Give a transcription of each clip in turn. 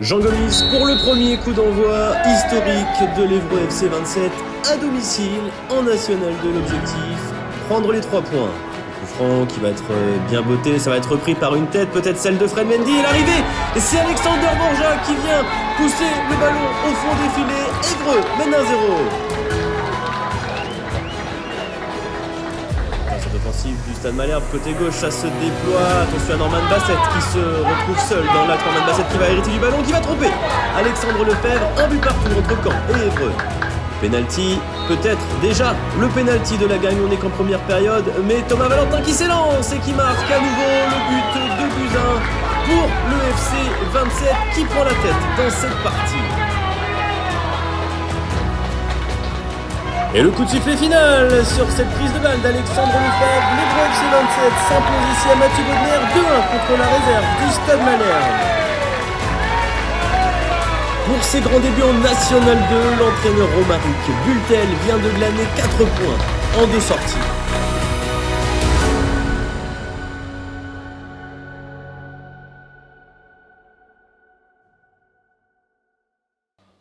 Jean Gomis pour le premier coup d'envoi historique de l'Évreux FC 27 à domicile en national de l'objectif, prendre les 3 points. Le coup franc qui va être bien botté, ça va être repris par une tête, peut-être celle de Fred Mendy, et l'arrivée, c'est Alexander Borja qui vient pousser le ballon au fond des filets. Évreux mène 1-0. Offensive du Stade Malherbe, côté gauche, ça se déploie. Attention à Norman Bassett qui se retrouve seul dans l'axe. Norman Bassett qui va hériter du ballon, qui va tromper Alexandre Lefebvre, un but partout entre Caen et Évreux. Penalty, peut-être déjà le penalty de la gagne, on n'est qu'en première période, mais Thomas Valentin qui s'élance et qui marque à nouveau le but de Buzyn pour le FC 27 qui prend la tête dans cette partie. Et le coup de sifflet final sur cette prise de balle d'Alexandre Lefebvre. L'Évreux FC 27 s'impose ici à Mathieu Bodmer 2-1 contre la réserve du Stade Malherbe. Pour ses grands débuts en National 2, l'entraîneur Romaric Bultel vient de glaner 4 points en 2 sorties.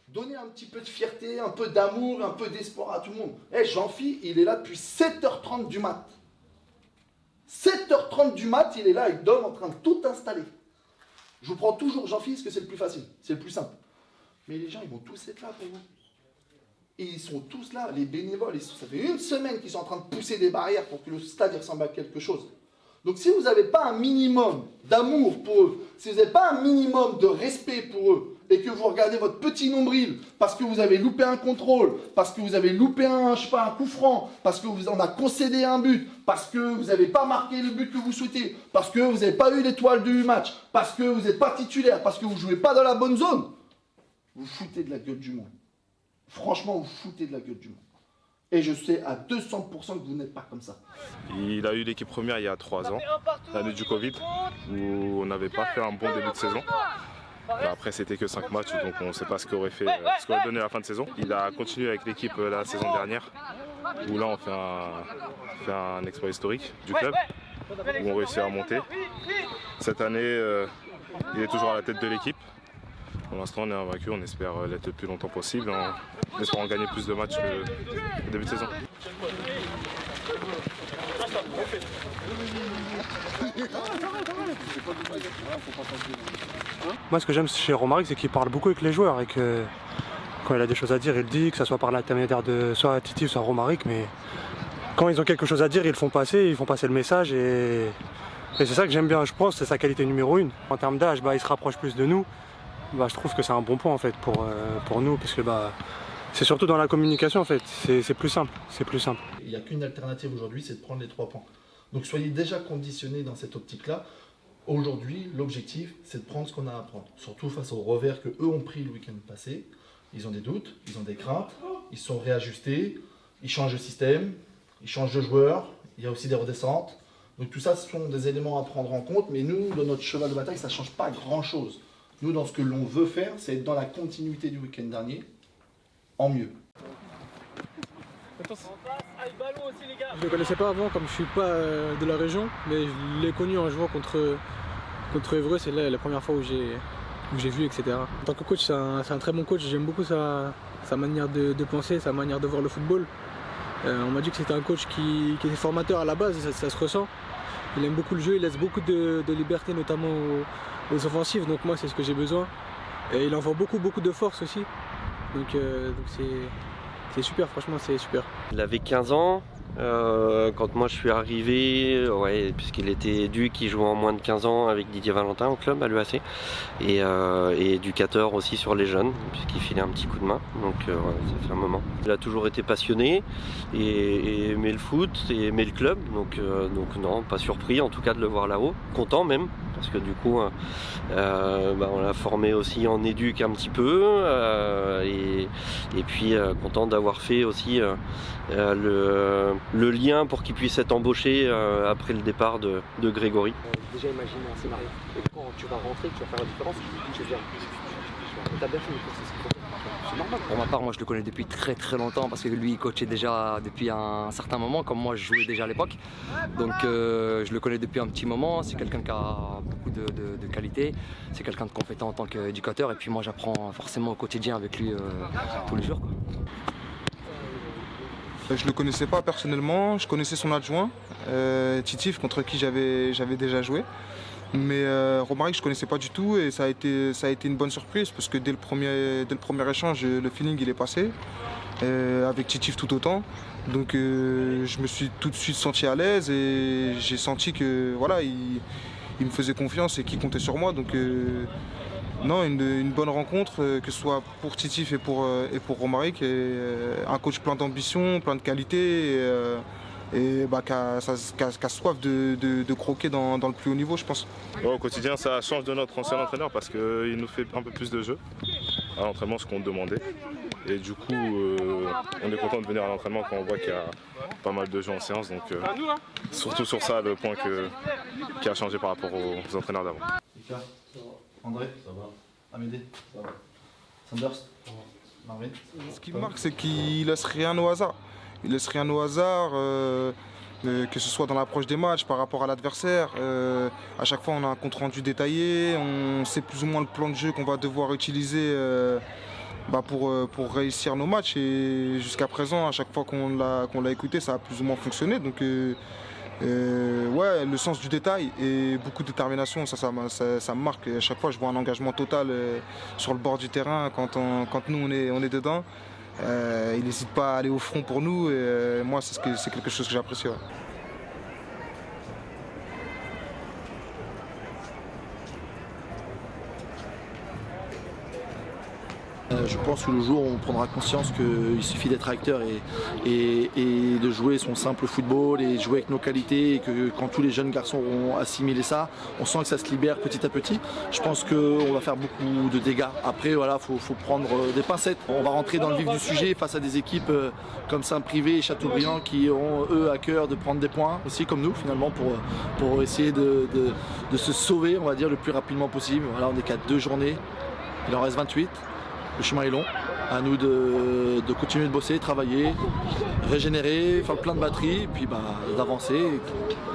Donner un petit peu de fierté, un peu d'amour, un peu d'espoir à tout le monde. Jean-Phi, il est là depuis 7h30 du mat. 7h30 du mat, il est là avec Dom en train de tout installer. Je vous prends toujours Jean-Phi parce que c'est le plus facile, c'est le plus simple. Mais les gens, ils vont tous être là pour vous. Et ils sont tous là, les bénévoles. Ça fait 1 semaine qu'ils sont en train de pousser des barrières pour que le stade ressemble à quelque chose. Donc si vous n'avez pas un minimum d'amour pour eux, si vous n'avez pas un minimum de respect pour eux, et que vous regardez votre petit nombril parce que vous avez loupé un contrôle, parce que vous avez loupé un coup franc, parce que vous en avez concédé un but, parce que vous n'avez pas marqué le but que vous souhaitez, parce que vous n'avez pas eu l'étoile du match, parce que vous n'êtes pas titulaire, parce que vous ne jouez pas dans la bonne zone, vous foutez de la gueule du monde. Franchement, vous foutez de la gueule du monde. Et je sais à 200% que vous n'êtes pas comme ça. Il a eu l'équipe première il y a 3 ans, l'année du Covid, où on n'avait pas fait un bon début de saison. Après c'était que 5 matchs, donc on ne sait pas ce qu'aurait donné la fin de saison. Il a continué avec l'équipe la saison dernière, où là on fait un exploit historique du club, où on réussit à monter. Cette année, il est toujours à la tête de l'équipe. Pour l'instant on est invaincu, on espère l'être le plus longtemps possible, en espérant gagner plus de matchs au début de saison. Moi, ce que j'aime chez Romaric, c'est qu'il parle beaucoup avec les joueurs et que quand il a des choses à dire, il le dit, que ce soit par l'intermédiaire de soit Titi, soit Romaric, mais quand ils ont quelque chose à dire, ils le font passer le message et c'est ça que j'aime bien, je pense, c'est sa qualité numéro 1. En termes d'âge, il se rapproche plus de nous. Je trouve que c'est un bon point en fait pour nous, parce que c'est surtout dans la communication en fait, c'est plus simple, Il n'y a qu'une alternative aujourd'hui, c'est de prendre les 3 points. Donc soyez déjà conditionnés dans cette optique-là. Aujourd'hui, l'objectif, c'est de prendre ce qu'on a à prendre. Surtout face aux revers que eux ont pris le week-end passé. Ils ont des doutes, ils ont des craintes, ils sont réajustés, ils changent de système, ils changent de joueurs, il y a aussi des redescentes. Donc tout ça, ce sont des éléments à prendre en compte, mais nous, dans notre cheval de bataille, ça ne change pas grand-chose. Nous, dans ce que l'on veut faire, c'est être dans la continuité du week-end dernier, en mieux. Je ne le connaissais pas avant, comme je ne suis pas de la région, mais je l'ai connu en jouant contre Évreux, c'est la première fois où j'ai vu, etc. En tant que coach, c'est un très bon coach, j'aime beaucoup sa manière de penser, sa manière de voir le football. On m'a dit que c'était un coach qui était formateur à la base, ça se ressent. Il aime beaucoup le jeu, il laisse beaucoup de liberté, notamment aux offensives, donc moi c'est ce que j'ai besoin. Et il envoie beaucoup de force aussi, donc c'est super, franchement c'est super. Il avait 15 ans, quand moi je suis arrivé, puisqu'il était éduc, il jouait en moins de 15 ans avec Didier Valentin au club à l'UAC, et éducateur aussi sur les jeunes, puisqu'il filait un petit coup de main, donc ça fait un moment. Il a toujours été passionné, et aimé le foot, et aimé le club, donc non, pas surpris en tout cas de le voir là-haut, content même, parce que du coup on l'a formé aussi en éduc un petit peu, et puis content d'avoir fait aussi le lien pour qu'il puisse être embauché après le départ de Grégory. Déjà imaginer un scénario, et quand tu vas rentrer, tu vas faire la différence, tu viens. T'as bien fait, c'est ce qu'il faut faire. C'est normal. Pour ma part, moi je le connais depuis très très longtemps parce que lui il coachait déjà depuis un certain moment, comme moi je jouais déjà à l'époque. Donc je le connais depuis un petit moment. C'est quelqu'un qui a beaucoup de qualité. C'est quelqu'un de compétent en tant qu'éducateur. Et puis moi j'apprends forcément au quotidien avec lui tous les jours, quoi. Je ne le connaissais pas personnellement, je connaissais son adjoint, Titif, contre qui j'avais déjà joué. Mais Romaric, je ne connaissais pas du tout et ça a été une bonne surprise parce que dès le premier échange, le feeling il est passé, avec Titif tout autant. Donc je me suis tout de suite senti à l'aise et j'ai senti que voilà, il me faisait confiance et qu'il comptait sur moi. Donc non, une bonne rencontre, que ce soit pour Titif et pour Romaric. Et, un coach plein d'ambition, plein de qualité et qui a soif de croquer dans le plus haut niveau, je pense. Au quotidien, ça change de notre ancien entraîneur parce qu'il nous fait un peu plus de jeu à l'entraînement, ce qu'on demandait. Et du coup, on est content de venir à l'entraînement quand on voit qu'il y a pas mal de jeux en séance. Donc surtout sur ça, le point qui a changé par rapport aux entraîneurs d'avant. André, ça va. Amédée, ça va. Sanders, ça va. Marvin. Ce qui me marque, c'est qu'il laisse rien au hasard. Il laisse rien au hasard, que ce soit dans l'approche des matchs, par rapport à l'adversaire. À chaque fois, on a un compte rendu détaillé. On sait plus ou moins le plan de jeu qu'on va devoir utiliser pour réussir nos matchs. Et jusqu'à présent, à chaque fois qu'on l'a écouté, ça a plus ou moins fonctionné. Donc, ouais, le sens du détail et beaucoup de détermination, ça me marque. Et à chaque fois, je vois un engagement total sur le bord du terrain quand nous on est dedans. Il n'hésite pas à aller au front pour nous. Et moi, c'est quelque chose que j'apprécie. Ouais. Je pense que le jour où on prendra conscience qu'il suffit d'être acteur et de jouer son simple football et jouer avec nos qualités, et que quand tous les jeunes garçons auront assimilé ça, on sent que ça se libère petit à petit. Je pense qu'on va faire beaucoup de dégâts. Après, voilà, faut prendre des pincettes. On va rentrer dans le vif du sujet face à des équipes comme Saint-Privé et Châteaubriand qui ont eux à cœur de prendre des points aussi comme nous finalement pour essayer de se sauver, on va dire, le plus rapidement possible. Voilà, on est qu'à 2 journées, il en reste 28. Le chemin est long, à nous de continuer de bosser, travailler, régénérer, faire plein de batteries, et puis d'avancer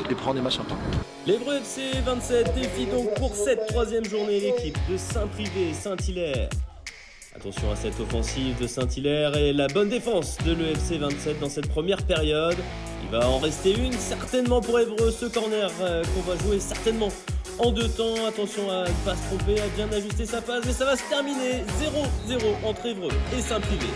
et prendre des matchs importants. L'Évreux FC 27 défie donc pour cette 3e journée l'équipe de Saint-Privé Saint-Hilaire. Attention à cette offensive de Saint-Hilaire et la bonne défense de l'EFC 27 dans cette première période. Il va en rester une certainement pour Évreux, ce corner qu'on va jouer certainement en 2 temps. Attention à ne pas se tromper, à bien ajuster sa passe, mais ça va se terminer 0-0 entre Évreux et Saint-Privé.